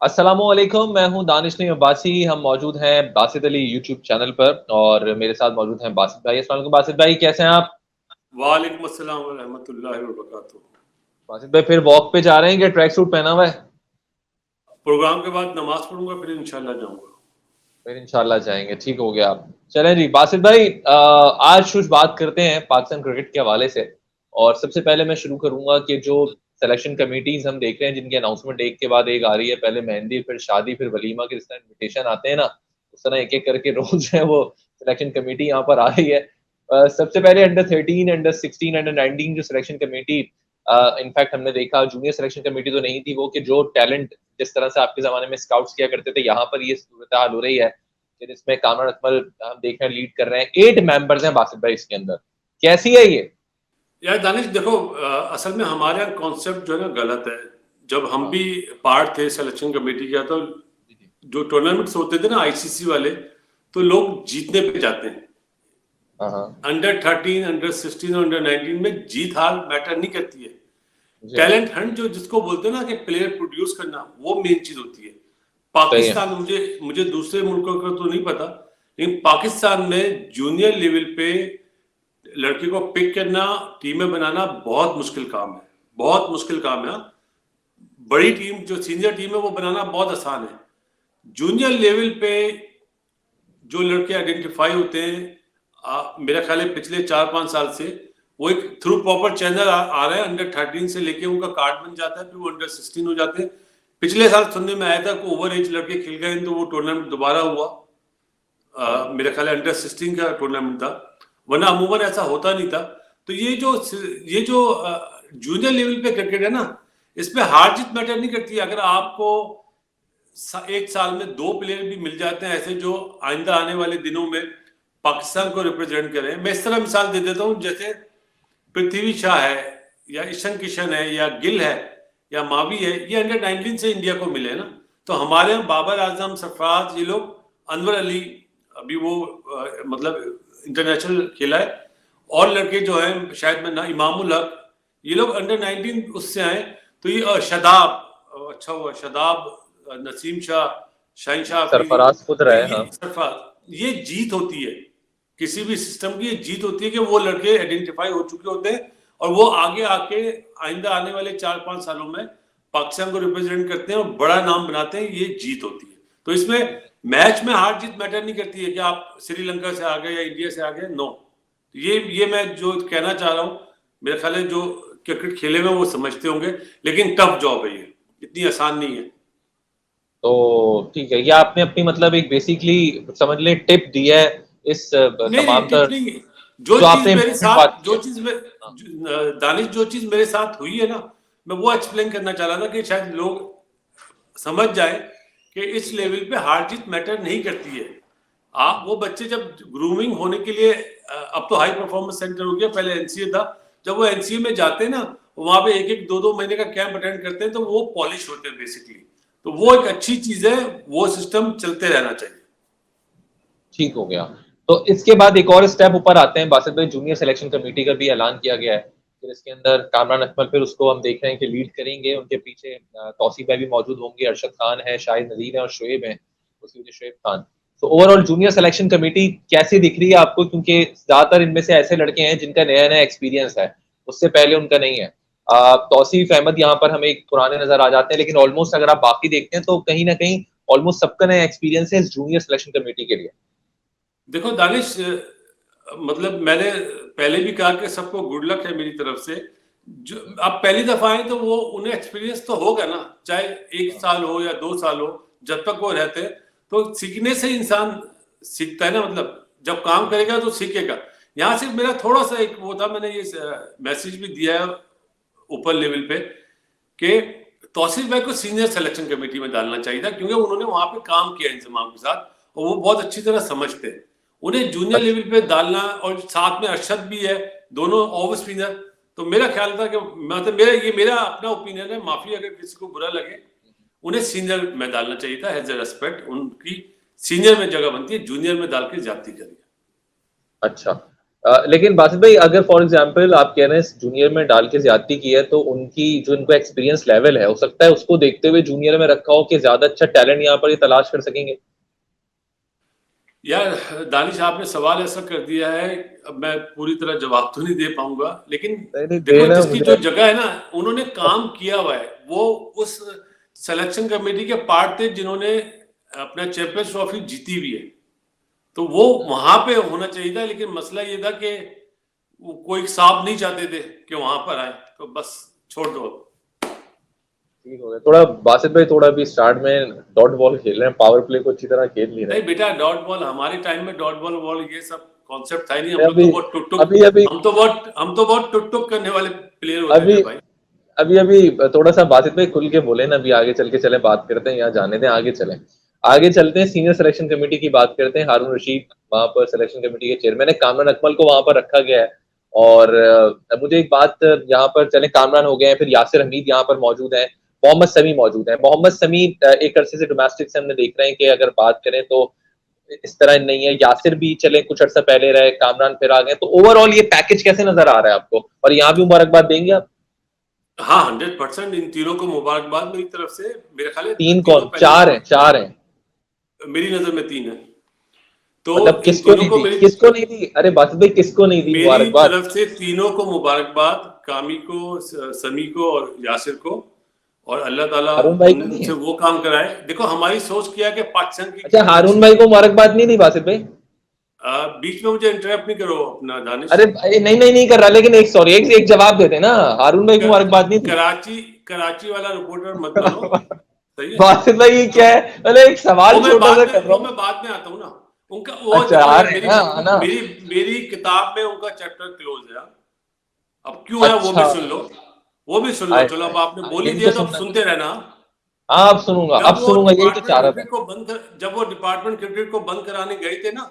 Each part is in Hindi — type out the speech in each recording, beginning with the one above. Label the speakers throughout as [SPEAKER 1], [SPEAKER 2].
[SPEAKER 1] अस्सलामुअलैकुम, मैं हूँ दानिश नईम अब्बासी। हम मौजूद हैं बासित अली यूट्यूब चैनल पर और मेरे साथ मौजूद हैं बासित भाई। अस्सलाम वालेकुम बासित भाई, कैसे हैं आप?
[SPEAKER 2] वालेकुम अस्सलाम व रहमतुल्लाहि व बरकातुहू।
[SPEAKER 1] बासित भाई फिर वॉक पे जा रहे हैं कि ट्रैक सूट पहना हुआ है?
[SPEAKER 2] प्रोग्राम के बाद नमाज पढ़ूंगा, फिर इंशाल्लाह जाऊंगा।
[SPEAKER 1] फिर इंशाल्लाह जाएंगे, ठीक हो गया आप। चलें जी बासित भाई, आज कुछ बात करते हैं पाकिस्तान क्रिकेट के हवाले से। और सबसे पहले मैं शुरू करूंगा कि जो सिलेक्शन कमेटीज हम देख रहे हैं जिनकी अनाउंसमेंट एक के बाद एक आ रही है, पहले मेहंदी फिर शादी फिर वलीमा के, जिस तरह इन्विटेशन आते हैं ना, उस तरह एक एक करके रोज है वो सिलेक्शन कमेटी यहाँ पर आ रही है। सबसे पहले अंडर 13, अंडर 16, अंडर 19 जो सिलेक्शन कमेटी, इनफैक्ट हमने देखा जूनियर सिलेक्शन कमेटी तो नहीं थी वो, कि जो टैलेंट जिस तरह से आपके जमाने में स्काउट्स किया करते थे, यहाँ पर ये सूरत हाल हो रही है कि जिसमें कामरान अकमल हम देख रहे हैं लीड कर रहे हैं। 8 मेंबर्स हैं बासित भाई इसके अंदर। कैसी है ये?
[SPEAKER 2] यार दानिश देखो, असल में हमारे यहाँ कॉन्सेप्ट जो है ना गलत है। जब हम
[SPEAKER 1] हाँ
[SPEAKER 2] भी पार्ट थे सिलेक्शन कमेटी का, तो
[SPEAKER 1] जी जी।
[SPEAKER 2] जो टूर्नामेंट्स होते थे ना आईसीसी वाले, तो लोग जीतने पे जाते हैं।
[SPEAKER 1] हाँ हाँ
[SPEAKER 2] अंडर 13, अंडर 16 और अंडर 19 में जीत हार मैटर नहीं करती है।
[SPEAKER 1] जी।
[SPEAKER 2] टैलेंट हंट जो जिसको बोलते हैं ना कि प्लेयर प्रोड्यूस करना, वो मेन चीज होती है।
[SPEAKER 1] सही है।
[SPEAKER 2] पाकिस्तान, मुझे मुझे दूसरे मुल्कों का तो नहीं पता, लेकिन पाकिस्तान में जूनियर लेवल पे लड़के को पिक करना, टीमें बनाना बहुत मुश्किल काम है। बहुत मुश्किल काम है। बड़ी टीम जो सीनियर टीम है वो बनाना बहुत आसान है। जूनियर लेवल पे जो लड़के आइडेंटिफाई होते हैं, मेरा ख्याल है पिछले 4-5 साल से वो एक थ्रू प्रॉपर चैनल आ रहा है। अंडर 13 से लेके उनका कार्ड बन जाता है, फिर वो अंडर 16 हो जाते हैं। पिछले साल सुनने में आया था कि ओवर एज लड़के खेल गए, तो वो टूर्नामेंट दोबारा हुआ। मेरा ख्याल है अंडर 16 का टूर्नामेंट था, वरना अमूमन ऐसा होता नहीं था। तो ये जो जूनियर लेवल पे क्रिकेट है ना, इसमें हार जीत मैटर नहीं करती। अगर आपको एक साल में 2 प्लेयर भी मिल जाते हैं ऐसे जो आइंदा आने वाले दिनों में पाकिस्तान को रिप्रेजेंट करें। मैं इस तरह मिसाल दे देता हूँ, जैसे पृथ्वी शाह है या ईशान किशन है या गिल है या मावी है, ये अंडर 19 से इंडिया को मिले ना। तो हमारे यहाँ बाबर आजम, सरफराज, ये लोग, अनवर अली, अभी वो मतलब इंटरनेशनल खेला है, और लड़के जो हैं शायद मैं ना, इमामुल हक, ये लोग अंडर 19 उससे आए। तो ये शादाब, अच्छा हुआ शादाब, नसीम शाह, शाहीन शाह अफरीदी,
[SPEAKER 1] सरफराज खुद
[SPEAKER 2] तो
[SPEAKER 1] रहे,
[SPEAKER 2] ये
[SPEAKER 1] हाँ।
[SPEAKER 2] सरफराज, ये जीत होती है किसी भी सिस्टम की। ये जीत होती है कि वो लड़के आइडेंटिफाई हो चुके होते हैं और वो आगे आके आइंदा आने वाले 4-5 सालों में पाकिस्तान को रिप्रेजेंट करते हैं और बड़ा नाम बनाते हैं। ये जीत होती है। तो इसमें मैच में हार जीत मैटर नहीं करती है कि आप श्रीलंका से आ गए या इंडिया से आ गए, नो। ये मैं जो कहना चाह रहा हूँ, मेरा ख्याल है जो क्रिकेट खेले में वो समझते होंगे, लेकिन टफ जॉब है, ये इतनी आसान नहीं है।
[SPEAKER 1] तो ठीक है, ये आपने अपनी मतलब एक बेसिकली समझ ले टिप दी है इस
[SPEAKER 2] नहीं नहीं,
[SPEAKER 1] तमाम
[SPEAKER 2] टिप
[SPEAKER 1] तर
[SPEAKER 2] नहीं। जो
[SPEAKER 1] जो
[SPEAKER 2] चीज
[SPEAKER 1] आपने
[SPEAKER 2] मेरे
[SPEAKER 1] इम्पोर्टेंट
[SPEAKER 2] साथ
[SPEAKER 1] बात की
[SPEAKER 2] जो
[SPEAKER 1] है।
[SPEAKER 2] चीज में
[SPEAKER 1] हाँ
[SPEAKER 2] दानिश, जो चीज मेरे साथ हुई है ना, मैं वो एक्सप्लेन करना चाह रहा था कि शायद लोग समझ जाए कि इस लेवल पे हार जीत मैटर नहीं करती है। आप वो बच्चे जब ग्रूमिंग होने के लिए, अब तो हाई परफॉर्मेंस सेंटर हो गया, पहले एनसीए था, जब वो एनसीए में जाते हैं ना, वहां पे 1-1, 2-2 महीने का कैंप अटेंड करते हैं, तो वो पॉलिश होते हैं बेसिकली। तो वो एक अच्छी चीज है, वो सिस्टम चलते रहना चाहिए।
[SPEAKER 1] ठीक हो गया। तो इसके बाद एक और स्टेप ऊपर आते हैं बासित भाई, जूनियर सिलेक्शन कमेटी का भी ऐलान किया गया है। फिर इसके अंदर कामरान अकमल, फिर उसको हम देख रहे हैं कि लीड करेंगे। उनके पीछे तौसीफ भाई भी मौजूद होंगे, अरशद खान है, शाहिद नजीर है और शुएब है, उसकी वजह शुएब खान। तो ओवरऑल जूनियर सिलेक्शन कमेटी कैसी दिख रही है आपको? क्योंकि ज्यादातर इनमें से ऐसे लड़के हैं जिनका नया नया एक्सपीरियंस है, उससे पहले उनका नहीं है। तौसीफ अहमद यहाँ पर हमें एक पुराने नजर आ जाते हैं, लेकिन ऑलमोस्ट अगर आप बाकी देखते हैं तो कहीं ना कहीं ऑलमोस्ट सबका नया एक्सपीरियंस है इस जूनियर सिलेक्शन कमेटी के लिए।
[SPEAKER 2] देखो दानिश, मतलब मैंने पहले भी कहा कि सबको गुड लक है मेरी तरफ से। जो आप पहली दफा आए तो वो उन्हें एक्सपीरियंस तो होगा ना, चाहे 1 साल हो या 2 साल हो, जब तक वो रहते हैं। तो सीखने से इंसान सीखता है ना, मतलब जब काम करेगा तो सीखेगा। यहाँ सिर्फ मेरा थोड़ा सा एक वो था, मैंने ये मैसेज भी दिया है ऊपर लेवल पे कि तौसीफ भाई को सीनियर सिलेक्शन कमेटी में डालना चाहिए था, क्योंकि उन्होंने वहां पे काम किया इंजमाम के साथ और वो बहुत अच्छी तरह समझते हैं। उन्हें जूनियर
[SPEAKER 1] अच्छा।
[SPEAKER 2] लेवल पे डालना, और साथ में अरशद भी है, दोनों ऑफ स्पिनर। तो मेरा ख्याल था कि, मतलब मेरा अपना ओपिनियन है, माफी अगर किसी को बुरा लगे, उन्हें सीनियर में डालना चाहिए था। एज ए रेस्पेक्ट उनकी सीनियर में जगह बनती है, जूनियर में डाल के जाती करिए।
[SPEAKER 1] अच्छा, लेकिन बासित भाई अगर फॉर एग्जांपल आप कह रहे हैं जूनियर में डाल के ज्यादती की है तो उनकी जो इनको एक्सपीरियंस लेवल है हो सकता है उसको देखते हुए जूनियर में रखा हो कि ज्यादा अच्छा टैलेंट यहाँ पर ये तलाश कर सकेंगे।
[SPEAKER 2] यार दानिश, आपने सवाल ऐसा कर दिया है, अब मैं पूरी तरह जवाब तो नहीं दे पाऊंगा, लेकिन
[SPEAKER 1] नहीं नहीं
[SPEAKER 2] देखो
[SPEAKER 1] देना
[SPEAKER 2] जिसकी
[SPEAKER 1] मुझे।
[SPEAKER 2] जो जगह है ना, उन्होंने काम किया हुआ है, वो उस सिलेक्शन कमेटी के पार्ट थे जिन्होंने अपना चैंपियंस ट्रॉफी जीती भी है, तो वो वहां पे होना चाहिए था। लेकिन मसला ये था कि वो कोई साहब नहीं चाहते थे कि वहां पर आए, तो बस छोड़ दो।
[SPEAKER 1] ठीक हो गया थोड़ा बासित भाई, थोड़ा अभी स्टार्ट में डॉट बॉल खेल रहे हैं, पावर प्ले को अच्छी तरह खेल नहीं रहे
[SPEAKER 2] नहीं
[SPEAKER 1] हैं।
[SPEAKER 2] बेटा, डॉट बॉल हमारे टाइम में डॉट बॉल वॉल ये सब कॉन्सेप्ट था ही नहीं। हम
[SPEAKER 1] अरे
[SPEAKER 2] लोग तो
[SPEAKER 1] अभी
[SPEAKER 2] बहुत टुक टुक,
[SPEAKER 1] अभी अभी
[SPEAKER 2] हम तो बहुत टुक टुक करने वाले प्लेयर होते
[SPEAKER 1] अभी
[SPEAKER 2] थे भाई।
[SPEAKER 1] अभी अभी थोड़ा सा बासित भाई खुल के बोले ना, अभी आगे चल के चले बात करते हैं, यहाँ जाने दें, आगे चलें, आगे चलते हैं, सीनियर सिलेक्शन कमेटी की बात करते हैं। हारून रशीद वहां पर सिलेक्शन कमेटी के चेयरमैन है, कामरान अकमल को वहां पर रखा गया है। और मुझे एक बात यहाँ पर चले, कामरान हो गए हैं, फिर यासिर हमीद यहाँ पर मौजूद है, मोहम्मद समी मौजूद है। मोहम्मद समी एक अरसे से डोमेस्टिक से हमने देख रहे हैं कि अगर बात करें तो इस तरह नहीं है। यासिर भी चले कुछ अर्सा पहले रहे, कामरान फिर आ गए, तो ओवरऑल ये पैकेज कैसे नजर आ रहा है आपको, और यहाँ भी मुबारकबाद देंगे आप?
[SPEAKER 2] हाँ, 100% इन तीनों को मुबारकबाद मेरी तरफ से। मेरे ख्याल है
[SPEAKER 1] तीन
[SPEAKER 2] तीनों
[SPEAKER 1] कौन,
[SPEAKER 2] पहले
[SPEAKER 1] चार हैं, चार हैं?
[SPEAKER 2] मेरी नजर में तीन है, तो
[SPEAKER 1] मतलब
[SPEAKER 2] इन
[SPEAKER 1] किसको
[SPEAKER 2] तीनों
[SPEAKER 1] नहीं
[SPEAKER 2] को
[SPEAKER 1] दी,
[SPEAKER 2] मेरी
[SPEAKER 1] किसको नहीं दी? अरे बात भाई किसको नहीं दी
[SPEAKER 2] मेरी
[SPEAKER 1] मुबारकबाद?
[SPEAKER 2] तरफ से तीनों को मुबारकबाद, कामी को, समी को और यासिर को। और अल्लाह ताला
[SPEAKER 1] हारून भाई को नहीं
[SPEAKER 2] उनसे
[SPEAKER 1] है?
[SPEAKER 2] वो काम कराए। देखो हमारी सोच क्या है कि पाकिस्तान की
[SPEAKER 1] अच्छा,
[SPEAKER 2] क्रिकेट
[SPEAKER 1] हारून
[SPEAKER 2] अच्छी
[SPEAKER 1] भाई
[SPEAKER 2] हो।
[SPEAKER 1] को मुबारकबाद नहीं दी बासित भाई?
[SPEAKER 2] बीच में मुझे इंटरप्ट नहीं करो अपना दानिश।
[SPEAKER 1] अरे भाई नहीं नहीं नहीं कर रहा, लेकिन एक सॉरी एक जवाब देते ना, हारून भाई को मुबारकबाद नहीं दी?
[SPEAKER 2] कराची कराची वाला रिपोर्टर मत बनो, सही है।
[SPEAKER 1] बासित भाई ये
[SPEAKER 2] तो
[SPEAKER 1] क्या है, मतलब एक सवाल छोटा सा कर रहा
[SPEAKER 2] वो
[SPEAKER 1] हूँ।
[SPEAKER 2] मैं बाद में आता हूँ ना। उनका वो
[SPEAKER 1] अच्छा
[SPEAKER 2] देखो
[SPEAKER 1] आ
[SPEAKER 2] यार,
[SPEAKER 1] रहे हैं
[SPEAKER 2] मेरी
[SPEAKER 1] ना, है ना?
[SPEAKER 2] मेरी मेरी किताब में उनका चैप्टर क्लोज है यार। अब क्यों है वो भी
[SPEAKER 1] अच्छा,
[SPEAKER 2] सुन लो, वो भी सुन लो।
[SPEAKER 1] आए
[SPEAKER 2] चलो
[SPEAKER 1] हाय,
[SPEAKER 2] अब आपने बोल ही
[SPEAKER 1] यही
[SPEAKER 2] दिया
[SPEAKER 1] तो
[SPEAKER 2] तो अब
[SPEAKER 1] सुनना
[SPEAKER 2] सुनते
[SPEAKER 1] था।
[SPEAKER 2] रहना।
[SPEAKER 1] हाँ अब सुनूंगा, अब सुनूंगा, यही तो चाह रहा था।
[SPEAKER 2] जब वो डिपार्टमेंट क्रिकेट को बंद कराने गए थे ना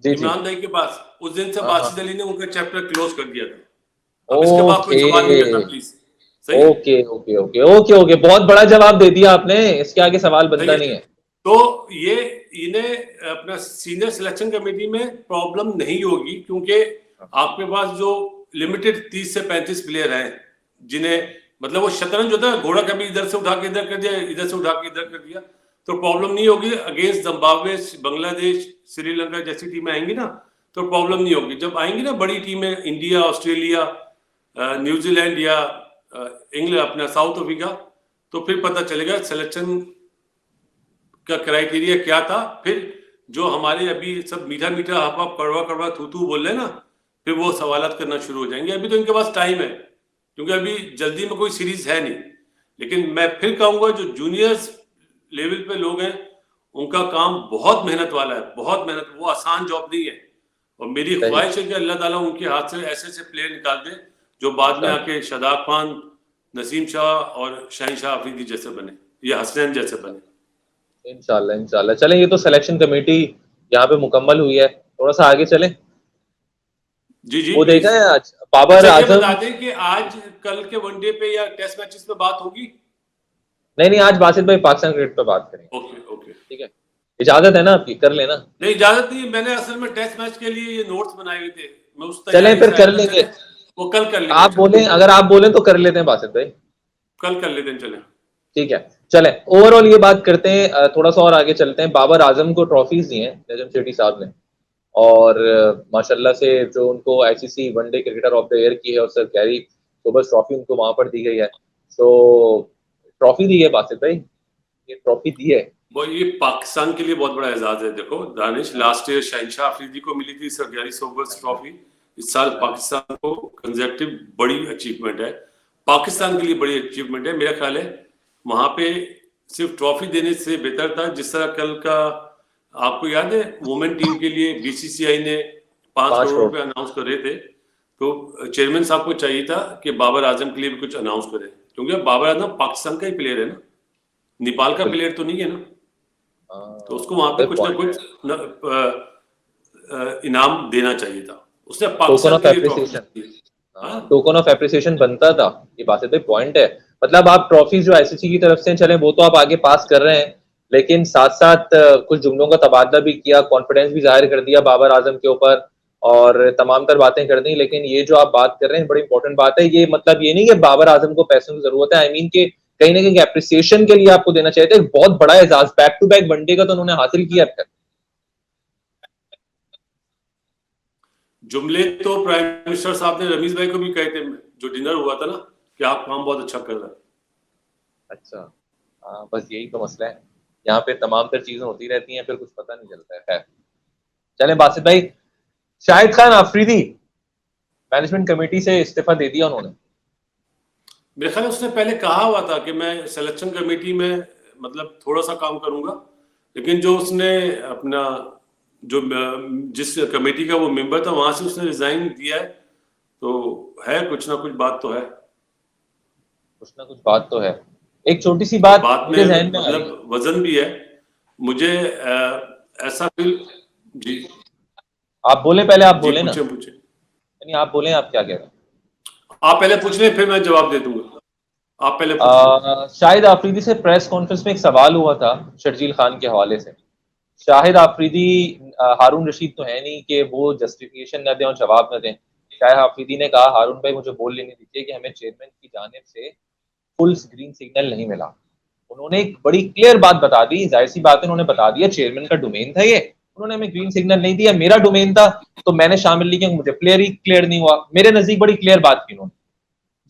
[SPEAKER 1] जी जी।
[SPEAKER 2] इमरान भाई के पास, उस दिन से
[SPEAKER 1] हाँ हाँ।
[SPEAKER 2] बासित अली ने उनका चैप्टर क्लोज कर दिया था। अब इसके बाद कोई
[SPEAKER 1] ओके
[SPEAKER 2] सवाल नहीं करना प्लीज। सही है,
[SPEAKER 1] okay okay okay okay okay, बहुत बड़ा जवाब दे दिया आपने, इसके आगे सवाल
[SPEAKER 2] सही
[SPEAKER 1] बनता
[SPEAKER 2] है।
[SPEAKER 1] नहीं है।
[SPEAKER 2] तो ये इन्हें अपना सीनियर सिलेक्शन कमेटी में प्रॉब्लम नहीं होगी, क्योंकि आपके पास जो लिमिटेड 30 से 35 प्लेयर हैं, जिन्हें मतलब वो शतरंज होता है, घोड़ा कभी इधर से उठा के इधर कर दिया, इधर से उठा के इधर कर दिया, तो प्रॉब्लम नहीं होगी। अगेंस्ट जिम्बाब्वे, बांग्लादेश, श्रीलंका जैसी टीमें आएंगी ना, तो प्रॉब्लम नहीं होगी। जब आएंगी ना बड़ी टीमें, इंडिया, ऑस्ट्रेलिया, न्यूजीलैंड या इंग्लैंड, अपना साउथ अफ्रीका, तो फिर पता चलेगा सिलेक्शन का क्राइटेरिया क्या था। फिर जो हमारे अभी सब मीठा मीठा हप हप कड़वा कड़वा थू थू बोल रहे ना, फिर वो सवालात करना शुरू हो जाएंगे। अभी तो इनके पास टाइम है, क्योंकि अभी जल्दी में कोई सीरीज है नहीं। लेकिन मैं फिर कहूंगा, जो जूनियर्स लेवल पे लोग हैं, उनका काम बहुत मेहनत वाला है, बहुत मेहनत, वो आसान जॉब नहीं है। और मेरी
[SPEAKER 1] सही,
[SPEAKER 2] ख्वाहिश है कि अल्लाह ताला उनके हाथ से ऐसे ऐसे प्लेयर निकाल दे, जो बाद में
[SPEAKER 1] इंशाल्लाह
[SPEAKER 2] आके शादाब खान, नसीम शाह और शाहीन शाह अफरीदी जैसे बने, या हसनैन जैसे बने।
[SPEAKER 1] इंशाल्लाह इंशाल्लाह। चलें, ये तो सिलेक्शन कमेटी यहाँ पे मुकम्मल हुई है, थोड़ा सा आगे चलें।
[SPEAKER 2] जी जी
[SPEAKER 1] वो देखा
[SPEAKER 2] प्लीज।
[SPEAKER 1] है आज बाबर
[SPEAKER 2] अच्छा ये बता
[SPEAKER 1] आजम?
[SPEAKER 2] दें कि आज कल के वनडे पे या टेस्ट मैचेस पे बात होगी।
[SPEAKER 1] नहीं नहीं, आज बासित भाई पाकिस्तान क्रिकेट पे बात करेंगे।
[SPEAKER 2] Okay okay.
[SPEAKER 1] ठीक है, इजाजत है ना आपकी, कर लेना?
[SPEAKER 2] नहीं इजाजत नहीं, मैंने असल में टेस्ट मैच के लिए ये नोट्स बनाए हुए थे, मैं उस
[SPEAKER 1] चलें
[SPEAKER 2] तैयारी
[SPEAKER 1] फिर
[SPEAKER 2] से आया
[SPEAKER 1] कर
[SPEAKER 2] था।
[SPEAKER 1] लेंगे।
[SPEAKER 2] चले वो कल कर लेंगे,
[SPEAKER 1] आप
[SPEAKER 2] चलो
[SPEAKER 1] बोलें, अगर आप बोलें तो कर लेते हैं बासित भाई।
[SPEAKER 2] कल कर लेते हैं, चले।
[SPEAKER 1] ठीक है, चलें ओवरऑल ये बात करते हैं, थोड़ा सा और आगे चलते हैं। बाबर आजम को ट्रॉफीज दी हैं नजम शेट्टी साहब ने, और माशाल्लाह से जो उनको ICC one day cricketer of the year की है, और सर गैरी सोबर्स ट्रॉफी उनको वहां पर दी गई है। तो ट्रॉफी दी है बासित भाई, ये ट्रॉफी दी है।
[SPEAKER 2] वो ये पाकिस्तान के लिए बहुत बड़ा एजाज है। देखो दानिश, लास्ट ईयर शहनशाह अफरीदी को मिली थी सर गैरी सोबर्स ट्रॉफी। इस साल पाकिस्तान को कंसेक्टिव बड़ी अचीवमेंट है, पाकिस्तान के लिए बड़ी अचीवमेंट है। मेरा ख्याल है वहां पे सिर्फ ट्रॉफी देने से बेहतर था, जिस तरह कल का आपको याद है वुमेन टीम के लिए बीसीसीआई ने 5 करोड़ रुपए अनाउंस कर रहे थे, तो चेयरमैन साहब को चाहिए था कि बाबर आजम के लिए भी कुछ अनाउंस करें, क्योंकि बाबर आजम पाकिस्तान का ही प्लेयर है ना, नेपाल का प्लेयर तो नहीं है ना। तो उसको वहां पे कुछ ना कुछ इनाम देना चाहिए था। उसने
[SPEAKER 1] टोकन
[SPEAKER 2] पाकिस्तान
[SPEAKER 1] ऑफ
[SPEAKER 2] के लिए ट्रॉफी
[SPEAKER 1] एप्रिसिएशन,
[SPEAKER 2] जीती है।
[SPEAKER 1] टोकन ऑफ एप्रिसिएशन बनता था, ये बात है, पॉइंट है। मतलब आप ट्रॉफी जो आईसीसी की तरफ से चले वो तो आप आगे पास कर रहे हैं, लेकिन साथ साथ कुछ जुमलों का तबादला भी किया, कॉन्फिडेंस भी जाहिर कर दिया बाबर आजम के ऊपर, और तमाम तर बातें कर दी, लेकिन ये जो आप बात कर रहे हैं बड़ी इंपॉर्टेंट बात है। ये मतलब ये नहीं कि बाबर आजम को पैसों की जरूरत है, आई मीन के कहीं ना कहीं एप्रिसिएशन के लिए आपको देना चाहिए था। एक बहुत बड़ा एजाज बैक टू बैक वनडे का तो उन्होंने हासिल किया अब तक।
[SPEAKER 2] जुमले तो प्राइम मिनिस्टर साहब ने रमीज भाई को भी कहे थे, जो डिनर हुआ था ना, कि आप काम बहुत अच्छा कर रहे हैं।
[SPEAKER 1] अच्छा, हाँ, बस यही तो मसला है, यहाँ पे तमाम तर चीजें होती रहती हैं, फिर कुछ पता नहीं चलता है। खैर चलें बासित भाई, शाहिद खान आफरीदी मैनेजमेंट कमेटी से इस्तीफा दे दिया उन्होंने।
[SPEAKER 2] मेरे ख्याल उसने पहले कहा हुआ था कि मैं सिलेक्शन कमेटी में मतलब थोड़ा सा काम करूंगा, लेकिन जो उसने अपना जो जिस कमेटी का वो मेंबर था वहां से उसने रिजाइन दिया है, तो है कुछ ना कुछ बात तो है।
[SPEAKER 1] कुछ ना कुछ बात तो है। एक छोटी सी बात
[SPEAKER 2] बात
[SPEAKER 1] मेरे
[SPEAKER 2] में
[SPEAKER 1] जहन में आ रही है।
[SPEAKER 2] मतलब वजन भी है मुझे, ऐसा फील। जी,
[SPEAKER 1] आप बोले, पहले आप
[SPEAKER 2] जी
[SPEAKER 1] बोले ना,
[SPEAKER 2] पूछे पूछे।
[SPEAKER 1] नहीं आप बोले, आप क्या कह रहे हैं?
[SPEAKER 2] आप पहले पूछ लें फिर मैं जवाब दे दूंगा, आप पहले पूछ लें।
[SPEAKER 1] शाहिद आफरीदी से प्रेस कॉन्फ्रेंस में एक सवाल हुआ था शर्जील खान के हवाले से। शाहिद आफरीदी हारून रशीद तो है नहीं कि वो जस्टिफिकेशन न दें और जवाब न दें। शाहिद आफरीदी ने कहा, हारून भाई मुझे बोल लेने दीजिए कि हमें चेयरमैन की जानिब से फुल ग्रीन सिग्नल नहीं मिला। उन्होंने एक बड़ी क्लियर बात बता दी, जाहिर सी बात है उन्होंने बता दिया चेयरमैन का डोमेन था ये, उन्होंने हमें ग्रीन सिग्नल नहीं दिया, मेरा डोमेन था तो मैंने शामिल नहीं किया, मुझे प्लेयर ही क्लियर नहीं हुआ। मेरे नजदीक बड़ी क्लियर बात की उन्होंने।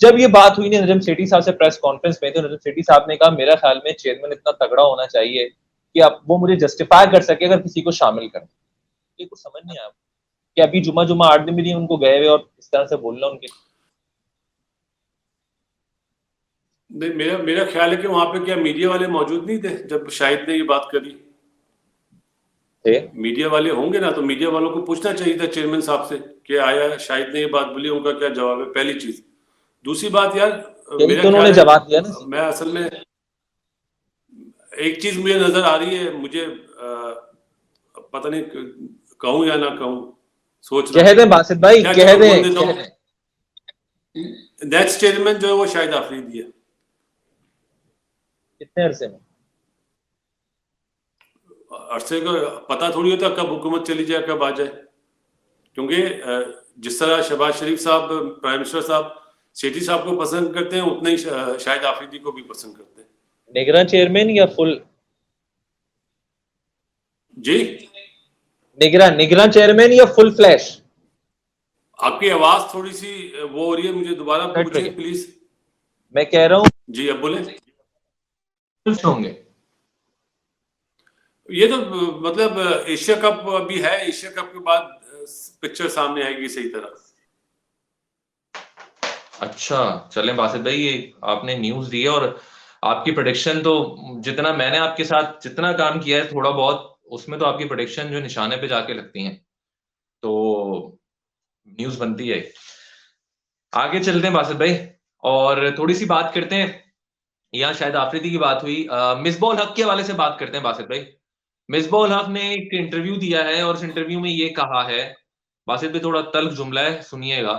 [SPEAKER 1] जब ये बात हुई ना नजम सेठी साहब से प्रेस कॉन्फ्रेंस में, तो नजम सेठी साहब ने कहा मेरा ख्याल में चेयरमैन इतना तगड़ा होना चाहिए कि अब वो मुझे जस्टिफाई कर सके अगर किसी को शामिल करें। ये कुछ समझ नहीं आया कि अभी जुमा जुमा 8 दिन भी नहीं उनको गए हुए और इस तरह से बोलना उनके।
[SPEAKER 2] नहीं, मेरा मेरा ख्याल है कि वहां पे क्या मीडिया वाले मौजूद नहीं थे जब शाहिद ने ये बात करी?
[SPEAKER 1] थे
[SPEAKER 2] मीडिया वाले होंगे ना, तो मीडिया वालों को पूछना चाहिए था चेयरमैन साहब से कि आया शाहिद ने ये बात बोली, उनका क्या जवाब है, पहली चीज। दूसरी बात यार,
[SPEAKER 1] यही
[SPEAKER 2] मेरा
[SPEAKER 1] तो उन्होंने
[SPEAKER 2] ख्याल है
[SPEAKER 1] जवाब दिया ना सीधे।
[SPEAKER 2] मैं असल में एक चीज मुझे नजर आ रही है, मुझे पता नहीं कहूं या ना कहूं, सोच रहा
[SPEAKER 1] कह
[SPEAKER 2] हूं।
[SPEAKER 1] दें बासित भाई,
[SPEAKER 2] क्या
[SPEAKER 1] कह
[SPEAKER 2] चलो बोल
[SPEAKER 1] दें
[SPEAKER 2] देता
[SPEAKER 1] कह
[SPEAKER 2] हूं,
[SPEAKER 1] दें।
[SPEAKER 2] नेक्स्ट चेयरमैन जो है वो शाहिद आफरीदी है।
[SPEAKER 1] कितने अरसे में?
[SPEAKER 2] अरसे का पता थोड़ी होता कब हुकूमत चली जाए कब आ जाए, क्योंकि जिस तरह शहबाज शरीफ साहब प्राइम मिनिस्टर साहब सेठी साहब को पसंद करते हैं, उतना ही शाहिद आफरीदी को भी पसंद करते हैं।
[SPEAKER 1] निगरान चेयरमैन या फुल?
[SPEAKER 2] जी,
[SPEAKER 1] निगरान चेयरमैन या फुल फ्लैश?
[SPEAKER 2] आपकी आवाज थोड़ी सी वो हो रही है, मुझे दोबारा
[SPEAKER 1] कट रही
[SPEAKER 2] पूछें
[SPEAKER 1] है।
[SPEAKER 2] प्लीज।
[SPEAKER 1] मैं कह रहा हूँ
[SPEAKER 2] जी अब बोले।
[SPEAKER 1] फुल होंगे।
[SPEAKER 2] ये तो मतलब एशिया कप अभी है, एशिया कप के बाद पिक्चर सामने आएगी सही तरह।
[SPEAKER 1] अच्छा चलें बासित भाई, ये आपने न्यूज दी है और आपकी प्रेडिक्शन तो, जितना मैंने आपके साथ जितना काम किया है थोड़ा बहुत, उसमें तो आपकी प्रेडिक्शन जो निशाने पे जाके लगती हैं, तो न्यूज बनती है। आगे चलते हैं बासित भाई और थोड़ी सी बात करते हैं। यहाँ शायद आफरीदी की बात हुई, मिसबाह उल हक के हवाले से बात करते हैं बासित भाई। मिसबाह उल हक ने एक इंटरव्यू दिया है और उस इंटरव्यू में ये कहा है, बासित भाई थोड़ा तल्ख जुमला है सुनिएगा,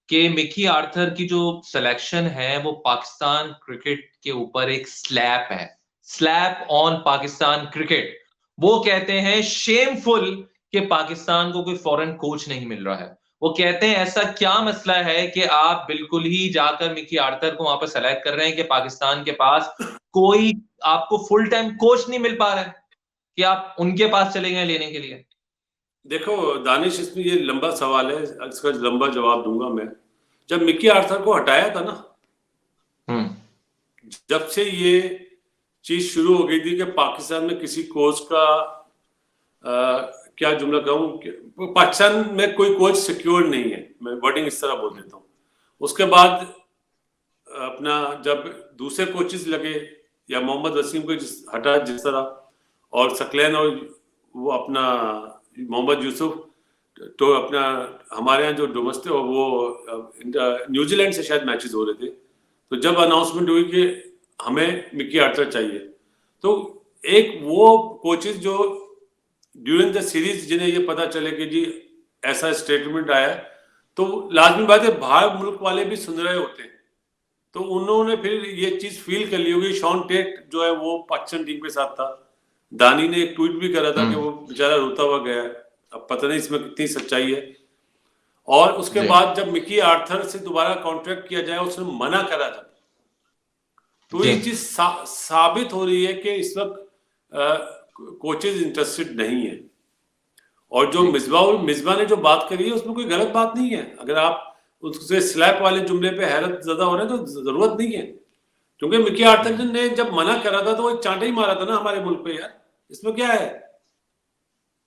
[SPEAKER 1] कि मिकी आर्थर की जो सिलेक्शन है वो पाकिस्तान क्रिकेट के ऊपर एक स्लैप है, स्लैप ऑन पाकिस्तान क्रिकेट। वो कहते हैं शेमफुल कि पाकिस्तान को कोई फॉरेन कोच नहीं मिल रहा है। वो कहते हैं ऐसा क्या मसला है कि आप बिल्कुल ही जाकर मिकी आर्थर को वहां पर सेलेक्ट कर रहे हैं कि पाकिस्तान के पास कोई आपको फुल टाइम कोच नहीं मिल पा रहा है कि आप उनके पास चले गए लेने के लिए।
[SPEAKER 2] देखो दानिश, इसमें ये लंबा सवाल है, इसका लंबा जवाब दूंगा मैं। जब मिकी आर्थर को हटाया था ना, जब से ये चीज शुरू हो गई थी कि पाकिस्तान में किसी कोच का क्या जुमला कहूं, पाकिस्तान में कोई कोच सिक्योर नहीं है, मैं वर्डिंग इस तरह बोल देता हूं। उसके बाद अपना जब दूसरे कोचेस लगे, या मोहम्मद वसीम को हटा जिस तरह, और सकलैन और वो अपना मोहम्मद यूसुफ, तो अपना हमारे यहाँ जो डोमेस्टिक वो न्यूजीलैंड से शायद मैचेस हो रहे थे, तो जब अनाउंसमेंट हुई कि हमें मिकी आर्थर चाहिए, तो एक वो कोचेस जो ड्यूरिंग द सीरीज जिन्हें ये पता चले कि जी ऐसा स्टेटमेंट आया, तो लाजमी बात है बाहर मुल्क वाले भी सुन रहे होते हैं, तो उन्होंने फिर ये चीज फील कर ली होगी। शॉन टेट जो है वो पाकिस्तान टीम के साथ था, दानी ने एक ट्वीट भी करा था कि वो बेचारा रोता हुआ गया है। अब पता नहीं इसमें कितनी सच्चाई है, और उसके
[SPEAKER 1] जी
[SPEAKER 2] बाद जब मिकी आर्थर से दोबारा कॉन्ट्रैक्ट किया जाए उसने मना करा था। तो
[SPEAKER 1] जी
[SPEAKER 2] ये चीज साबित हो रही है कि इस वक्त कोचेज इंटरेस्टेड नहीं है। और जो
[SPEAKER 1] जी
[SPEAKER 2] मिसबा ने जो बात करी है उसमें कोई गलत बात नहीं है। अगर आप उससे स्लैप वाले जुमले पे हैरत ज़्यादा हो रहे हैं तो जरूरत नहीं है, क्योंकि मिकी आर्थर ने जब मना करा था तो वो एक चांटा ही मारा था ना हमारे मुल्क पे यार। इसमें क्या है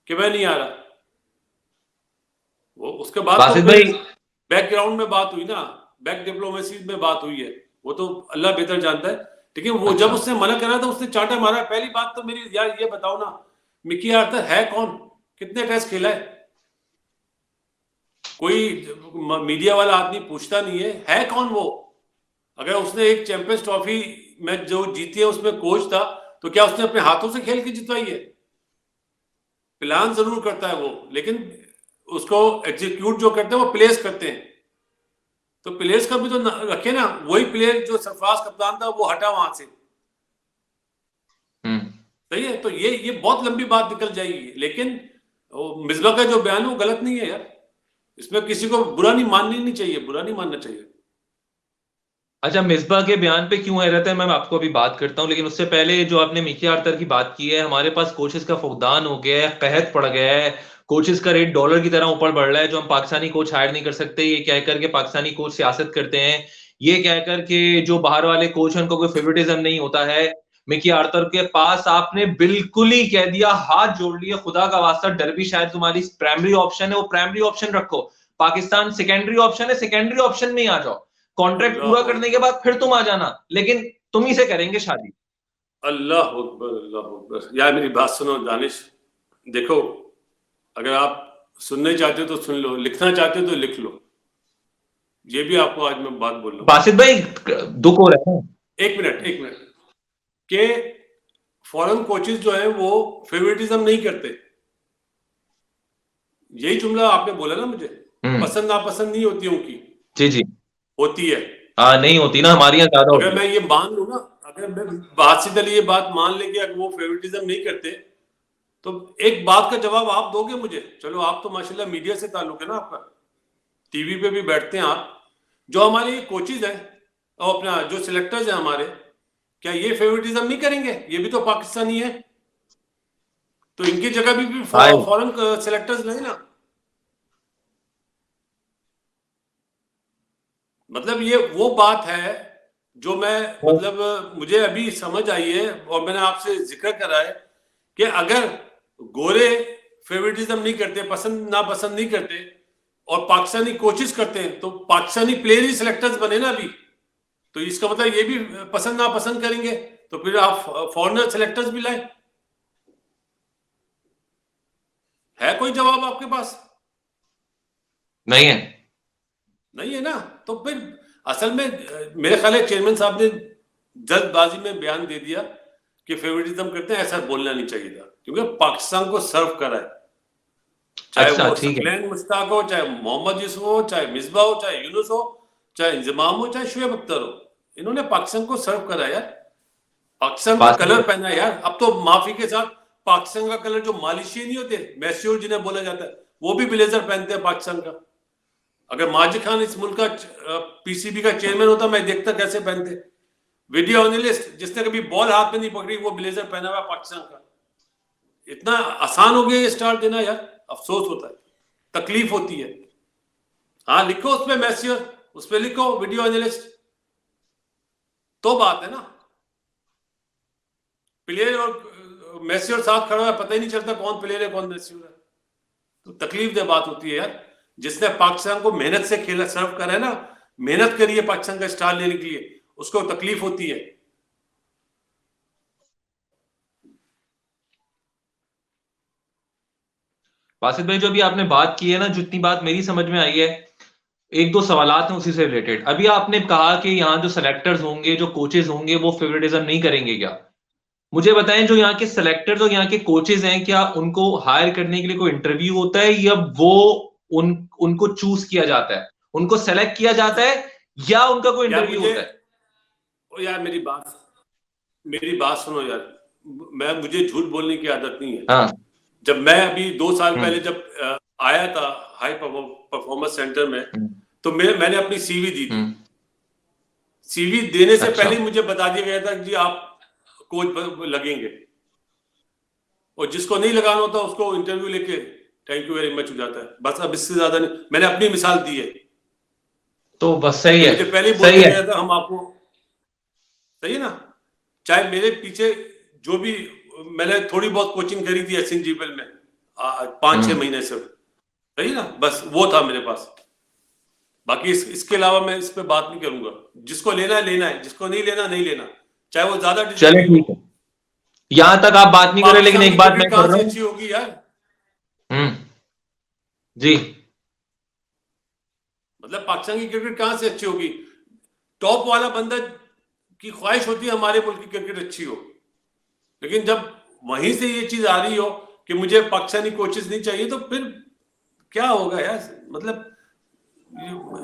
[SPEAKER 2] कि मैं नहीं आ रहा। वो उसके बाद तो
[SPEAKER 1] बासित
[SPEAKER 2] फिर
[SPEAKER 1] भाई,
[SPEAKER 2] बैकग्राउंड में बात हुई ना, बैक डिप्लोमेसी में बात हुई है, वो तो अल्लाह बेहतर जानता है। लेकिन वो जब
[SPEAKER 1] अच्छा
[SPEAKER 2] उसने मना करा था उसने चांटा मारा। पहली बात तो मेरी यार ये बताओ ना, मिकी आर्थर है कौन? कितने टेस्ट खेला है? कोई मीडिया वाला आदमी पूछता नहीं है कौन वो? अगर उसने एक चैंपियंस ट्रॉफी में जो जीती है उसमें कोच था, तो क्या उसने अपने हाथों से खेल के जितवाई है? प्लान जरूर करता है वो, लेकिन उसको एग्जीक्यूट जो करते हैं वो प्लेयर्स करते हैं। तो प्लेयर्स का भी तो रखे ना। वही प्लेयर जो सरफराज कप्तान था वो हटा वहां से।
[SPEAKER 1] हम्म
[SPEAKER 2] सही है। तो ये बहुत लंबी बात निकल जाएगी। लेकिन मिसबा का जो बयान है वो गलत नहीं है यार। इसमें किसी को बुरा नहीं माननी नहीं चाहिए, बुरा नहीं मानना चाहिए।
[SPEAKER 1] अच्छा, मिसबा के बयान पे क्यों हैरत है मैं आपको अभी बात करता हूँ, लेकिन उससे पहले जो आपने मिकी आर्थर की बात की है, हमारे पास कोचेस का फुकदान हो गया है, कहत पड़ गया है। कोचेस का रेट डॉलर की तरह ऊपर बढ़ रहा है, जो हम पाकिस्तानी कोच हायर नहीं कर सकते, ये कहकर के पाकिस्तानी कोच सियासत करते हैं। ये कहकर के जो बाहर वाले कोच हैं उनको कोई फेवरेटिज्म नहीं होता है। मिकी आर्थर के पास आपने बिल्कुल ही कह दिया, हाथ जोड़ लिया, खुदा का वास्ता, डर भी शायद तुम्हारी प्राइमरी ऑप्शन है, वो प्राइमरी ऑप्शन रखो। पाकिस्तान सेकेंडरी ऑप्शन है, सेकेंडरी ऑप्शन में ही आ जाओ। कॉन्ट्रैक्ट पूरा
[SPEAKER 2] अल्लाह
[SPEAKER 1] करने के बाद फिर तुम आ जाना, लेकिन तुम ही से करेंगे शादी।
[SPEAKER 2] अल्लाह अकबर, अल्लाह अकबर। यार मेरी बात सुनो दानिश, देखो, अगर आप सुनना चाहते हो तो सुन लो, लिखना चाहते हो तो लिख लो। ये भी आपको आज मैं बात बोल रहा हूँ।
[SPEAKER 1] बासित भाई, दुख हो रहा है।
[SPEAKER 2] एक मिनट, एक मिनट। के फॉरेन कोचेस जो है वो फेवरेटिज्म नहीं करते। यही जुमला आपने बोला ना मुझे। पसंद नापसंद नहीं होती उनकी,
[SPEAKER 1] जी जी।
[SPEAKER 2] होती है।
[SPEAKER 1] हाँ, नहीं होती ना, हमारे यहाँ ज्यादा
[SPEAKER 2] अगर
[SPEAKER 1] होती है।
[SPEAKER 2] मैं ये मान लूं ना, अगर मैं बासित अली ये बात मान ले कि अगर वो फेवरेटिज्म नहीं करते, तो एक बात का जवाब आप दोगे मुझे। चलो, आप तो माशाल्लाह मीडिया से ताल्लुक है ना आपका, टीवी पे भी बैठते हैं आप। जो हमारे ये कोचेज हैं और अपना जो सिलेक्टर्स हैं हमारे, क्या ये फेवरेटिज्म नहीं करेंगे? ये भी तो पाकिस्तानी है। तो इनकी जगह भी
[SPEAKER 1] हाँ,
[SPEAKER 2] फॉरेन सिलेक्टर्स नहीं ना। मतलब ये वो बात है जो मैं, मतलब मुझे अभी समझ आई है और मैंने आपसे जिक्र करा है कि अगर गोरे फेवरेटिज्म नहीं करते, पसंद नापसंद नहीं करते, और पाकिस्तानी कोचेस करते हैं, तो पाकिस्तानी प्लेयर ही सिलेक्टर्स बने ना अभी। तो इसका मतलब ये भी पसंद नापसंद करेंगे, तो फिर आप फॉरेनर सिलेक्टर्स भी लाए। है कोई जवाब आपके पास?
[SPEAKER 1] नहीं है।
[SPEAKER 2] नहीं है ना। तो फिर असल में मेरे ख्याल है चेयरमैन साहब ने जल्दबाजी में बयान दे दिया कि फेवरेटिज्म करते हैं। ऐसा बोलना नहीं चाहिए था, क्योंकि पाकिस्तान को सर्व करा है। चाहे
[SPEAKER 1] अच्छा,
[SPEAKER 2] वो
[SPEAKER 1] ठीक है।
[SPEAKER 2] सकलैन मुश्ताक हो, चाहे मोहम्मद यूसुफ हो, चाहे मिसबा हो, चाहे यूनुस हो, चाहे इंजमाम हो, चाहे शुएब अख्तर हो, इन्होंने पाकिस्तान को सर्व करा यार। पाकिस्तान का
[SPEAKER 1] बासित
[SPEAKER 2] कलर
[SPEAKER 1] भाई,
[SPEAKER 2] पहना है यार। अब तो माफी के साथ पाकिस्तान का कलर जो मालिशी नहीं होते, मैस्योर जिन्हें बोला जाता है, वो भी ब्लेजर पहनते हैं पाकिस्तान का। अगर माजिद खान इस मुल्क का पीसीबी का चेयरमैन होता, मैं देखता कैसे पहनते। वीडियो एनालिस्ट जिसने कभी बॉल हाथ में नहीं पकड़ी, वो ब्लेजर पहना हुआ पाकिस्तान का। इतना आसान हो गया ये स्टार देना यार। अफसोस होता है, तकलीफ होती है। हाँ, लिखो उसमें मैस्योर, उसमें लिखो वीडियो एनालिस्ट, तो बात है ना। प्लेयर और मैस्योर साथ खड़ा है, पता ही नहीं चलता कौन प्लेयर है कौन मैस्योर है। तो तकलीफ दे बात होती है यार। जिसने पाकिस्तान को मेहनत से खेला, सर्व करा है ना, मेहनत करी है पाकिस्तान का स्टार लेने के लिए, उसको तकलीफ होती है।
[SPEAKER 1] बासित भाई, जो अभी आपने बात की है ना, जितनी बात मेरी समझ में आई है, एक दो सवालात हैं उसी से रिलेटेड। अभी आपने कहा कि यहाँ जो सेलेक्टर्स होंगे, जो कोचेज होंगे, वो फेवरेटिज्म नहीं करेंगे क्या? मुझे बताएं, जो यहाँ के सेलेक्टर्स और यहाँ के कोचेज हैं, क्या उनको हायर करने के लिए कोई इंटरव्यू होता है, या वो उनको चूज किया जाता है, उनको सेलेक्ट किया जाता है, या उनका कोई
[SPEAKER 2] यार
[SPEAKER 1] इंटरव्यू
[SPEAKER 2] मुझे,
[SPEAKER 1] होता है?
[SPEAKER 2] ओ यार मेरी बात सुनो यार। मुझे झूठ बोलने की आदत नहीं है।
[SPEAKER 1] हाँ।
[SPEAKER 2] जब मैं अभी 2 साल
[SPEAKER 1] हम्म
[SPEAKER 2] पहले जब आया था हाई परफॉर्मेंस सेंटर में, तो मैंने अपनी सीवी दी थी। सीवी देने से पहले मुझे बता दिया गया था कि जी आप कोच लगेंगे, और जिसको नहीं लगाना होता उसको इंटरव्यू लेके थैंक यू वेरी मच हो जाता है, बस। अब इससे ज्यादा नहीं, मैंने अपनी मिसाल दी है।
[SPEAKER 1] तो बस सही है,
[SPEAKER 2] मुझे पहले बोल दिया गया था हम आपको, सही है ना। चाहे मेरे पीछे जो भी, मैंने थोड़ी बहुत कोचिंग करी थी SNGPL में 5-6 महीने से, सही ना, बस वो था मेरे पास। बाकी इसके अलावा मैं इस पे बात नहीं करूंगा। जिसको लेना है लेना है, जिसको नहीं लेना नहीं लेना, चाहे वो ज्यादा
[SPEAKER 1] चले ठीक है, यहां तक आप बात नहीं कर रहे, लेकिन एक बात मैं कर रहा हूं।
[SPEAKER 2] अच्छी होगी यार।
[SPEAKER 1] जी,
[SPEAKER 2] मतलब पाकिस्तान की क्रिकेट कहां से अच्छी होगी? टॉप वाला बंदा की ख्वाहिश होती है हमारे मुल्क की क्रिकेट अच्छी हो, लेकिन जब वहीं से ये चीज आ रही हो कि मुझे पाकिस्तानी कोचेस नहीं चाहिए, तो फिर क्या होगा यार? मतलब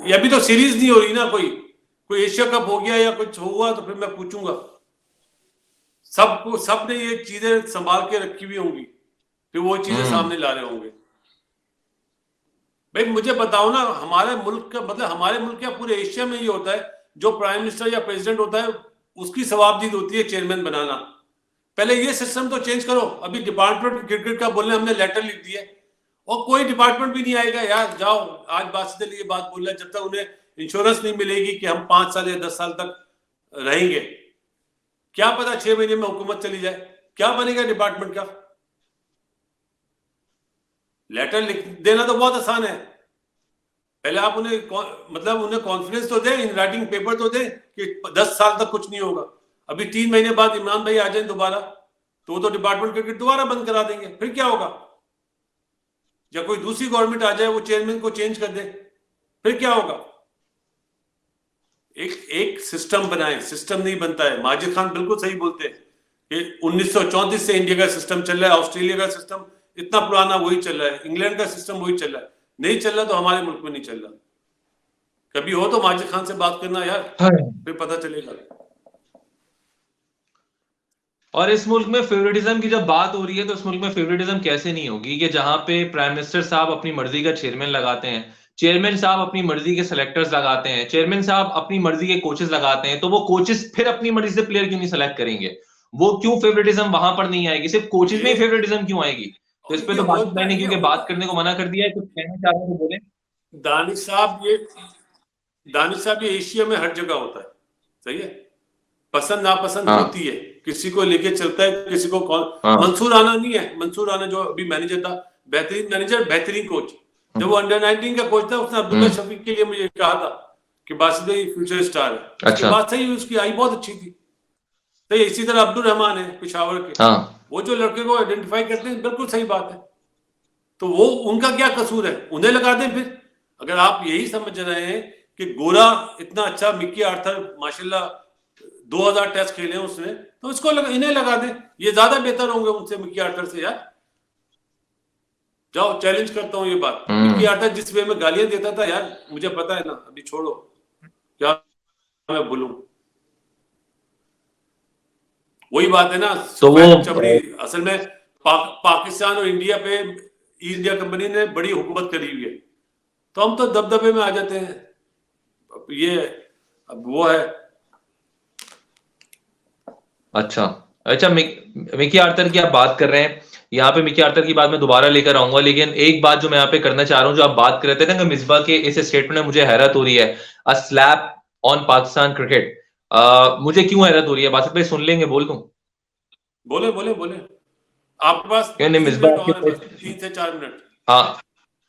[SPEAKER 2] ये अभी तो सीरीज नहीं हो रही ना, कोई एशिया कप हो गया या कुछ हुआ तो फिर मैं पूछूंगा। सब ने ये चीजें संभाल के रखी हुई होंगी, फिर वो चीजें सामने ला रहे होंगे। भाई मुझे बताओ ना, हमारे मुल्क का मतलब, हमारे मुल्क या पूरे एशिया में ये होता है, जो प्राइम मिनिस्टर या प्रेसिडेंट होता है उसकी सवाबदीद होती है चेयरमैन बनाना। पहले ये सिस्टम तो चेंज करो। अभी डिपार्टमेंट क्रिकेट का बोलने हमने लेटर लिख दिया, और कोई डिपार्टमेंट भी नहीं आएगा यार। जाओ, आज बासित अली ये बात बोल रहा है, जब तक उन्हें इंश्योरेंस नहीं मिलेगी कि हम 5 साल या 10 साल तक रहेंगे, क्या पता 6 महीने में हुकूमत चली जाए, क्या बनेगा डिपार्टमेंट का? लेटर लिख देना तो बहुत आसान है। पहले आप उन्हें मतलब उन्हें कॉन्फिडेंस तो दें, इन राइटिंग पेपर तो दें कि 10 साल तक कुछ नहीं होगा। अभी 3 महीने बाद इमरान भाई आ जाए दोबारा, तो वो तो डिपार्टमेंट क्रिकेट दोबारा बंद करा देंगे, फिर क्या होगा? या कोई दूसरी गवर्नमेंट आ जाए, वो चेयरमैन को चेंज कर दे, फिर क्या होगा? एक सिस्टम बनाए। सिस्टम नहीं बनता है। माजिद खान बिल्कुल सही बोलते हैं कि 1934 से इंडिया का सिस्टम चल रहा है, ऑस्ट्रेलिया का सिस्टम इतना पुराना वही चल रहा है, इंग्लैंड का सिस्टम वही चल रहा है। नहीं चल रहा तो हमारे मुल्क में नहीं चल रहा। कभी हो तो माजिद खान से बात करना यार, फिर पता चलेगा।
[SPEAKER 1] और इस मुल्क में फेवरेटिज्म की जब बात हो रही है, तो इस मुल्क में फेवरेटिज्म कैसे नहीं होगी कि जहां पे प्राइम मिनिस्टर साहब अपनी मर्जी का चेयरमैन लगाते हैं, चेयरमैन साहब अपनी मर्जी के सिलेक्टर्स लगाते हैं, चेयरमैन साहब अपनी मर्जी के कोचेस लगाते हैं, तो वो कोचेस फिर अपनी मर्जी से प्लेयर क्यों नहीं सेलेक्ट करेंगे? वो क्यों फेवरेटिज्म वहां पर नहीं आएगी? सिर्फ कोचेस में ही फेवरेटिज्म क्यों आएगी? तो इस पे तो बात नहीं, क्योंकि बात करने को मना कर दिया है, कुछ कहना चाह रहे हो तो बोले।
[SPEAKER 2] दानिश साहब ये एशिया में हर जगह होता है, सही है। पसंद नापसंद होती है, किसी को लेके चलता है, किसी को मंसूर राना नहीं है, मंसूर राना जो अभी मैनेजर था, बेहतरीन मैनेजर, बेहतरीन कोच। जब वो अंडर 19 का कोच था, उसने अब्दुल्ला शफीक के लिए मुझे कहा था कि बासित भाई फ्यूचर स्टार है। उसकी बात सही हुई, उसकी आई बहुत अच्छी थी। तो इसी तरह अब्दुल रहमान है पेशावर के, वो जो लड़के को आइडेंटिफाई करते हैं, बिल्कुल सही बात है। तो वो उनका क्या कसूर है? उन्हें लगा दें फिर। अगर आप यही समझ रहे हैं कि गोरा इतना अच्छा, मिकी आर्थर माशाल्लाह 2000 टेस्ट खेले उसने, तो इसको इन्हें लगा दें, ये ज्यादा बेहतर होंगे उनसे, मिकी आर्थर से। यार जाओ, चैलेंज करता हूं ये बात। मिकी आर्थर जिस वे में गालियां देता था यार, मुझे पता है ना, अभी छोड़ो, क्या मैं बोलूं। वही बात है ना, तो वो चमड़ी असल में पाकिस्तान और इंडिया पे ईस्ट इंडिया कंपनी ने बड़ी हुकूमत करी हुई है, तो हम तो दबदबे में आ जाते हैं। ये अब वो है।
[SPEAKER 1] अच्छा, मिकी आर्थर की आप बात कर रहे हैं, यहाँ पे मिकी आर्थर की बात मैं दोबारा लेकर आऊंगा, लेकिन एक बात जो मैं यहाँ पे करना चाह रहा हूँ, जो आप बात कर रहे थे ना कि मिसबा के इस स्टेटमेंट में मुझे हैरत हो रही है, a slap on Pakistan cricket. मुझे क्यों हैरत हो रही है? बासित भाई सुन लेंगे, बोल दूं?
[SPEAKER 2] बोले बोले बोले, आपके पास 3 से 4 मिनट।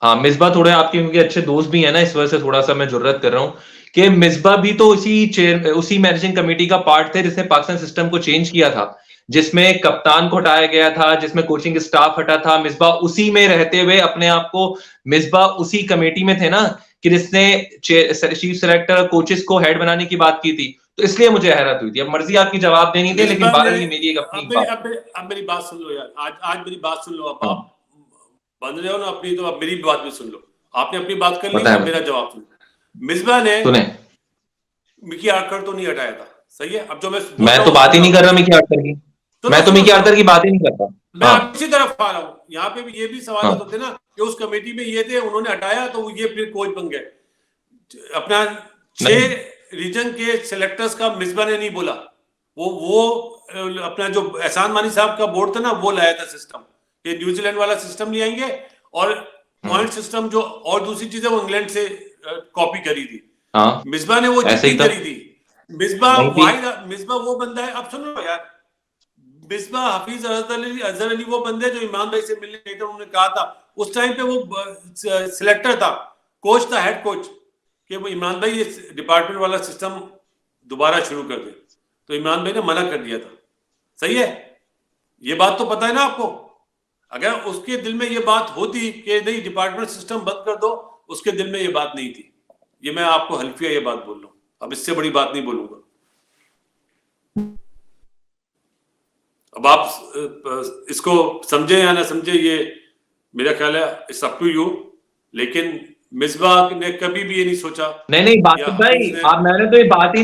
[SPEAKER 1] हाँ, मिसबा थोड़े आपके क्योंकि अच्छे दोस्त भी है ना, इस वजह से थोड़ा सा मैं जुर्रत कर रहा हूँ कि मिसबा भी तो उसी मैनेजिंग कमेटी का पार्ट थे जिसने पाकिस्तान सिस्टम को चेंज किया था, जिसमें कप्तान को हटाया गया था, जिसमें कोचिंग स्टाफ हटा था। मिसबा उसी में रहते हुए अपने आप को, मिसबा उसी कमेटी में थे ना कि जिसने चीफ सेलेक्टर कोचेस को हेड बनाने की बात की थी। तो इसलिए मुझे हैरत हुई थी। अब मर्जी आपकी जवाब देनी थी, लेकिन बहरहाल ये मेरी एक अपनी बात।
[SPEAKER 2] अब मेरी बात सुन लो यार, आज मेरी बात सुन लो। आप बन रहे हो ना अपनी, तो अब मेरी बात भी सुन लो। आपने अपनी बात कर ली, मेरा जवाब सुन। मिसबा ने मिकी आर्थर तो नहीं हटाया था, सही है। अब जो मैं
[SPEAKER 1] तो बात ही नहीं कर रहा मिकी आर्थर की, मैं तो मिकी आर्थर की बात ही नहीं करता।
[SPEAKER 2] मैं आप इसी तरफ आ रहा हूँ। यहाँ पे भी ये भी सवाल होते ना कि उस कमेटी में ये थे, उन्होंने हटाया तो ये फिर कोच बन गए। अपना 6 रीजन के सिलेक्टर्स का मिसबा ने नहीं बोला, वो अपना जो एहसान मानी साहब का बोर्ड था ना, वो लाया था सिस्टम, ये न्यूजीलैंड वाला सिस्टम ले आएंगे और पॉइंट सिस्टम जो और दूसरी चीजें वो इंग्लैंड से कॉपी करी थी। मिसबा ने वो जितनी करी थी। मिसबा वो बंदा है, अब सुनो यार, मिसबा हफीज अजहर अली वो बंदे जो इमरान भाई से मिलने गए थे, उन्होंने कहा था उस टाइम पे वो सिलेक्टर था, कोच था, हेड कोच, कि वो इमरान भाई ये डिपार्टमेंट वाला सिस्टम दोबारा शुरू कर दे, तो इमरान भाई ने मना कर दिया था। सही है, ये बात तो पता है ना आपको। अगर उसके दिल में ये बात होती कि नहीं डिपार्टमेंट सिस्टम बंद कर दो, उसके दिल में ये बात नहीं थी। ये मैं आपको हल्फिया ये बात बोल रहा हूं, अब इससे बड़ी बात नहीं बोलूंगा। अब आप इसको समझे या ना समझे, ये मेरा ख्याल है इट्स अप टू यू, लेकिन मिसबा ने कभी भी ये नहीं सोचा।
[SPEAKER 1] नहीं बासित भाई, आप मैंने तो ये बात ही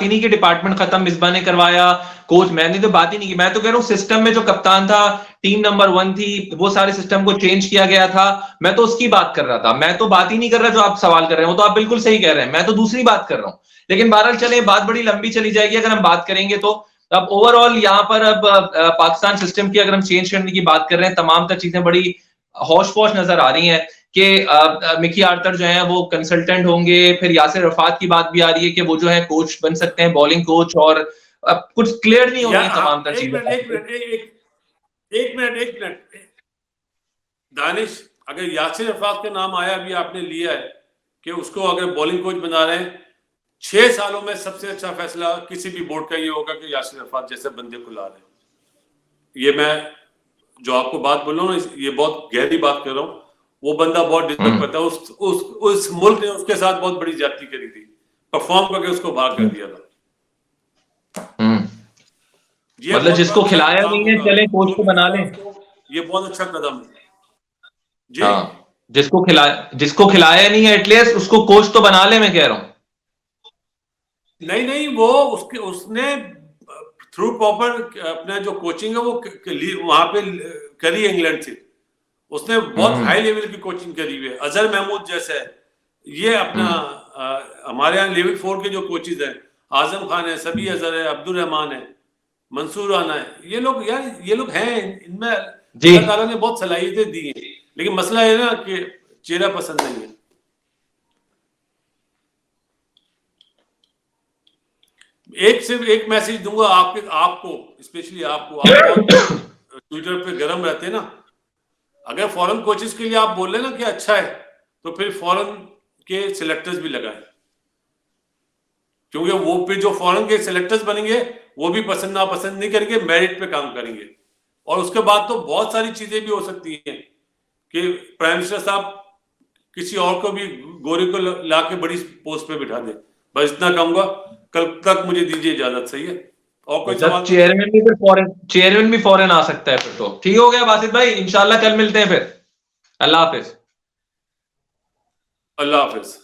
[SPEAKER 1] नहीं की डिपार्टमेंट खत्म मिसबा ने करवाया, कोच मैंने तो बात ही नहीं की। मैं तो कह रहा हूँ सिस्टम में जो कप्तान था, टीम नंबर 1 थी, वो सारे सिस्टम को चेंज किया गया था, मैं तो उसकी बात कर रहा था। मैं तो बात ही नहीं कर रहा जो आप सवाल कर रहे हैं, वो तो आप बिल्कुल सही कह रहे हैं, मैं तो दूसरी बात कर रहा हूँ। लेकिन बहरहाल चले, बात बड़ी लंबी चली जाएगी अगर हम बात करेंगे तो। अब ओवरऑल यहाँ पर अब पाकिस्तान सिस्टम की अगर हम चेंज करने की बात कर रहे हैं, तमाम तर चीजें बड़ी हौश पौश नजर आ रही हैं कि मिकी आर्थर जो है वो कंसल्टेंट होंगे, फिर यासिर अरफात की बात भी आ रही है कि वो जो है कोच बन सकते हैं, बॉलिंग कोच, और अब कुछ क्लियर नहीं हो रही है तमाम तर चीजें।
[SPEAKER 2] एक मिनट दानिश, अगर यासिर अरफात का नाम आया अभी आपने लिया है कि उसको अगर बॉलिंग कोच बना रहे हैं, 6 सालों में सबसे अच्छा फैसला किसी भी बोर्ड का ये होगा कि यासिर अरफात जैसे बंदे को ला रहे हैं। ये मैं जो आपको बात बोल रहा हूँ ना, ये बहुत गहरी बात कर रहा हूँ। वो बंदा बहुत डिजर्व करता है। उस मुल्क ने उसके साथ बहुत बड़ी ज्यादती करी थी, परफॉर्म करके उसको बाहर कर दिया था।
[SPEAKER 1] मतलब जिसको खिलाया नहीं है, चले कोच को बना लें,
[SPEAKER 2] ये बहुत अच्छा कदम है जी।
[SPEAKER 1] हाँ, जिसको खिलाया नहीं है एटलीस्ट उसको कोच तो बना ले, मैं कह रहा हूँ।
[SPEAKER 2] नहीं वो उसने थ्रू प्रॉपर अपना जो कोचिंग है वो वहां पे करी है इंग्लैंड से। उसने बहुत हाई लेवल की कोचिंग करी हुई है। अजहर महमूद जैसा है, ये अपना हमारे यहाँ लेवल 4 के जो कोचेज हैं, आजम खान है, सभी अजहर है, अब्दुल रहमान है, मंसूर राना है, ये लोग यार ये लोग हैं, इनमें अल्लाह ताला ने बहुत सलाहियतें दी हैं। लेकिन मसला है ना कि चेहरा पसंद नहीं है। सिर्फ एक मैसेज दूंगा आपको स्पेशली आपको, आप ट्विटर पे गरम रहते हैं ना, अगर फॉरेन कोचेस के लिए आप बोल रहे ना कि अच्छा है, तो फिर फॉरेन के सिलेक्टर्स भी लगाएं, क्योंकि वो फिर जो फॉरेन के सिलेक्टर्स बनेंगे वो भी पसंद नापसंद नहीं करेंगे, मेरिट पे काम करेंगे। और उसके बाद तो बहुत सारी चीजें भी हो सकती हैं कि प्राइम मिनिस्टर साहब किसी और को भी, गोरे को ला के बड़ी पोस्ट पे बिठा दे। बस इतना कहूंगा, कल तक मुझे दीजिए इजाजत। सही है, और कोई सवाल?
[SPEAKER 1] चेयरमैन भी फॉरेन आ सकता है फिर तो। ठीक हो गया बासित भाई, इंशाल्लाह कल मिलते हैं फिर। अल्लाह हाफिज।
[SPEAKER 2] अल्लाह हाफिज।